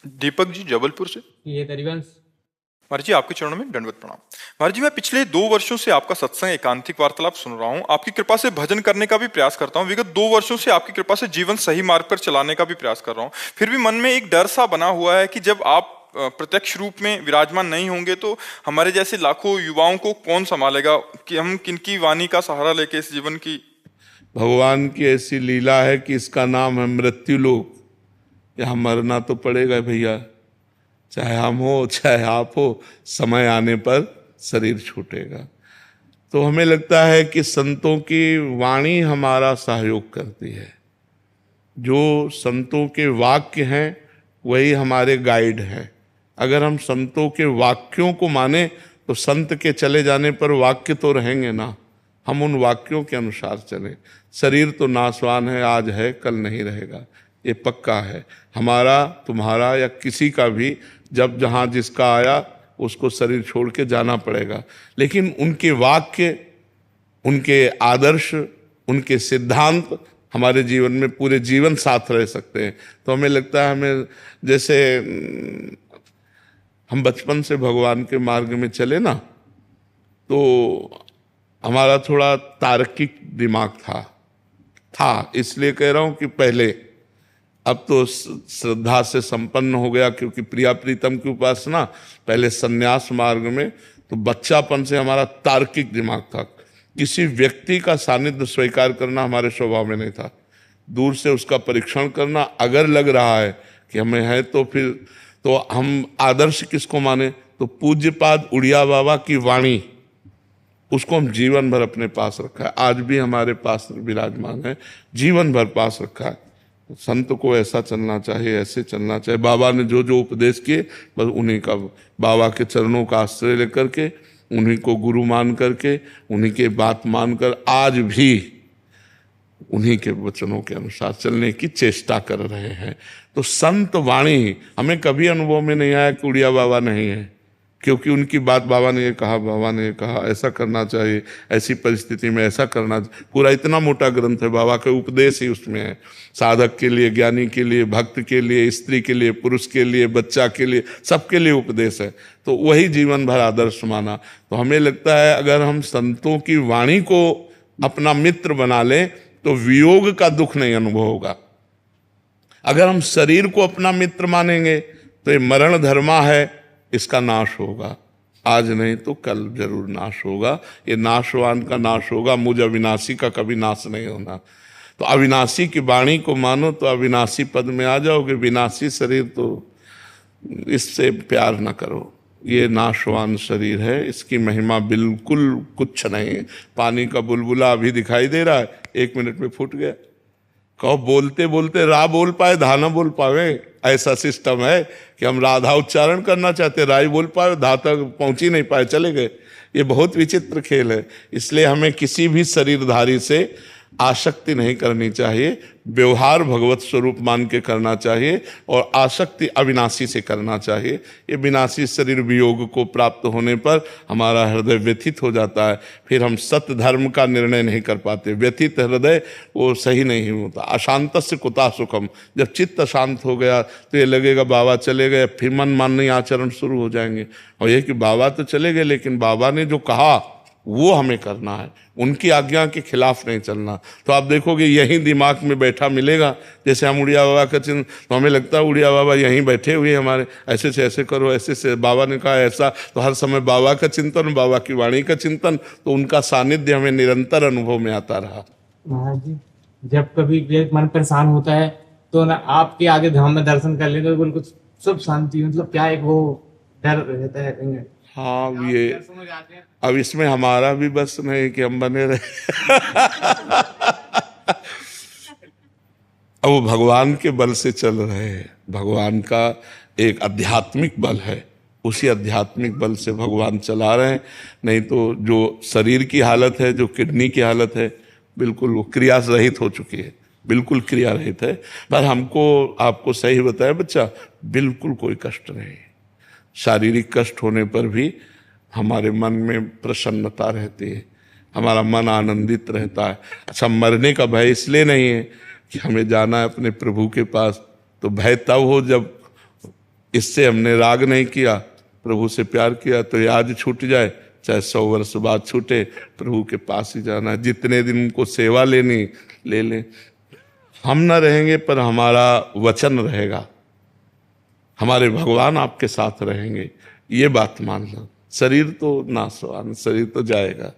दीपक जी जबलपुर से। ये तरीवंश। महाराज जी आपके चरणों में दंडवत प्रणाम। महाराज जी मैं पिछले 2 वर्षों से आपका सत्संग एकांतिक वार्तालाप सुन रहा हूँ। आपकी कृपा से भजन करने का भी प्रयास करता हूँ। विगत 2 वर्षों से आपकी कृपा से जीवन सही मार्ग पर चलाने का भी प्रयास कर रहा हूँ। फिर भी मन में एक डर सा बना हुआ है कि जब आप प्रत्यक्ष रूप में विराजमान नहीं होंगे तो हमारे जैसे लाखों युवाओं को कौन संभालेगा, कि हम किनकी वाणी का सहारा लेके इस जीवन की। भगवान की ऐसी लीला है कि इसका नाम है मृत्यु लोक। यहाँ मरना तो पड़ेगा भैया, चाहे हम हो चाहे आप हो, समय आने पर शरीर छूटेगा। तो हमें लगता है कि संतों की वाणी हमारा सहयोग करती है। जो संतों के वाक्य हैं वही हमारे गाइड हैं। अगर हम संतों के वाक्यों को माने तो संत के चले जाने पर वाक्य तो रहेंगे ना, हम उन वाक्यों के अनुसार चलें। शरीर तो नाशवान है, आज है कल नहीं रहेगा, ये पक्का है। हमारा तुम्हारा या किसी का भी जब जहाँ जिसका आया उसको शरीर छोड़ के जाना पड़ेगा। लेकिन उनके वाक्य, उनके आदर्श, उनके सिद्धांत हमारे जीवन में पूरे जीवन साथ रह सकते हैं। तो हमें लगता है, हमें जैसे हम बचपन से भगवान के मार्ग में चले ना, तो हमारा थोड़ा तार्किक दिमाग था इसलिए कह रहा हूं कि पहले, अब तो श्रद्धा से संपन्न हो गया क्योंकि प्रिया प्रीतम की उपासना। पहले सन्यास मार्ग में तो बच्चापन से हमारा तार्किक दिमाग था। किसी व्यक्ति का सानिध्य स्वीकार करना हमारे स्वभाव में नहीं था। दूर से उसका परीक्षण करना, अगर लग रहा है कि हमें है तो फिर तो हम आदर्श किसको माने, तो पूज्यपाद उड़िया बाबा की वाणी, उसको हम जीवन भर अपने पास रखा है। आज भी हमारे पास विराजमान है, जीवन भर पास रखा है। संत को ऐसा चलना चाहिए, ऐसे चलना चाहिए। बाबा ने जो जो उपदेश किए बस उन्हीं का, बाबा के चरणों का आश्रय लेकर के, उन्हीं को गुरु मान करके, उन्हीं के बात मानकर आज भी उन्हीं के वचनों के अनुसार चलने की चेष्टा कर रहे हैं। तो संत वाणी हमें कभी अनुभव में नहीं आया कि उड़िया बाबा नहीं है, क्योंकि उनकी बात बाबा ने ये कहा, बाबा ने ये कहा ऐसा करना चाहिए, ऐसी परिस्थिति में ऐसा करना। पूरा इतना मोटा ग्रंथ है, बाबा के उपदेश ही उसमें है। साधक के लिए, ज्ञानी के लिए, भक्त के लिए, स्त्री के लिए, पुरुष के लिए, बच्चा के लिए, सबके लिए उपदेश है। तो वही जीवन भर आदर्श माना। तो हमें लगता है अगर हम संतों की वाणी को अपना मित्र बना लें तो वियोग का दुख नहीं अनुभव होगा। अगर हम शरीर को अपना मित्र मानेंगे तो ये मरण धर्मा है, इसका नाश होगा। आज नहीं तो कल जरूर नाश होगा। ये नाशवान का नाश होगा, मुझ अविनाशी का कभी नाश नहीं होना। तो अविनाशी की वाणी को मानो तो अविनाशी पद में आ जाओगे। विनाशी शरीर तो इससे प्यार न करो, ये नाशवान शरीर है, इसकी महिमा बिल्कुल कुछ नहीं है। पानी का बुलबुला अभी दिखाई दे रहा है, 1 मिनट में फूट गया। कहो बोलते बोलते रा बोल पाए, धा ना बोल पावे, ऐसा सिस्टम है कि हम राधा उच्चारण करना चाहते, राय बोल पाए, धा तक पहुंच ही नहीं पाए, चले गए। ये बहुत विचित्र खेल है। इसलिए हमें किसी भी शरीरधारी से आसक्ति नहीं करनी चाहिए। व्यवहार भगवत स्वरूप मान के करना चाहिए और आसक्ति अविनाशी से करना चाहिए। ये विनाशी शरीर वियोग को प्राप्त होने पर हमारा हृदय व्यथित हो जाता है, फिर हम सत्य धर्म का निर्णय नहीं कर पाते। व्यथित हृदय वो सही नहीं होता। अशांतस्य कुतः सुखम, जब चित्त शांत हो गया तो ये लगेगा बाबा चले गए, फिर मन माननीय आचरण शुरू हो जाएंगे। और ये कि बाबा तो चले गए लेकिन बाबा ने जो कहा वो हमें करना है, उनकी आज्ञा के खिलाफ नहीं चलना। तो आप देखोगे यही दिमाग में बैठा मिलेगा। जैसे हम उड़िया बाबा का चिन्ह, तो हमें लगता है उड़िया बाबा यहीं बैठे हुए हमारे, ऐसे से ऐसे करो, ऐसे से बाबा ने कहा ऐसा। तो हर समय बाबा का चिंतन, बाबा की वाणी का चिंतन, तो उनका सानिध्य हमें निरंतर अनुभव में आता रहा। महाराज जी जब कभी मन परेशान होता है तो ना आपके आगे धाम में दर्शन कर लेते तो बिल्कुल सब शांति, मतलब क्या एक वो डर रहता है। हाँ ये अब इसमें हमारा भी बस नहीं कि हम बने रहे। अब वो भगवान के बल से चल रहे हैं। भगवान का एक आध्यात्मिक बल है, उसी आध्यात्मिक बल से भगवान चला रहे हैं। नहीं तो जो शरीर की हालत है, जो किडनी की हालत है, बिल्कुल वो क्रिया रहित हो चुकी है, बिल्कुल क्रिया रहित है। पर हमको आपको सही बताया बच्चा, बिल्कुल कोई कष्ट नहीं। शारीरिक कष्ट होने पर भी हमारे मन में प्रसन्नता रहती है, हमारा मन आनंदित रहता है। अच्छा, मरने का भय इसलिए नहीं है कि हमें जाना है अपने प्रभु के पास, तो भय तब हो जब इससे हमने राग नहीं किया, प्रभु से प्यार किया, तो ये आज छूट जाए चाहे 100 वर्ष बाद छूटे, प्रभु के पास ही जाना। जितने दिन उनको सेवा लेनी ले लें। हम न रहेंगे पर हमारा वचन रहेगा, हमारे भगवान आपके साथ रहेंगे, ये बात मानना। शरीर तो नाशवान, शरीर तो जाएगा।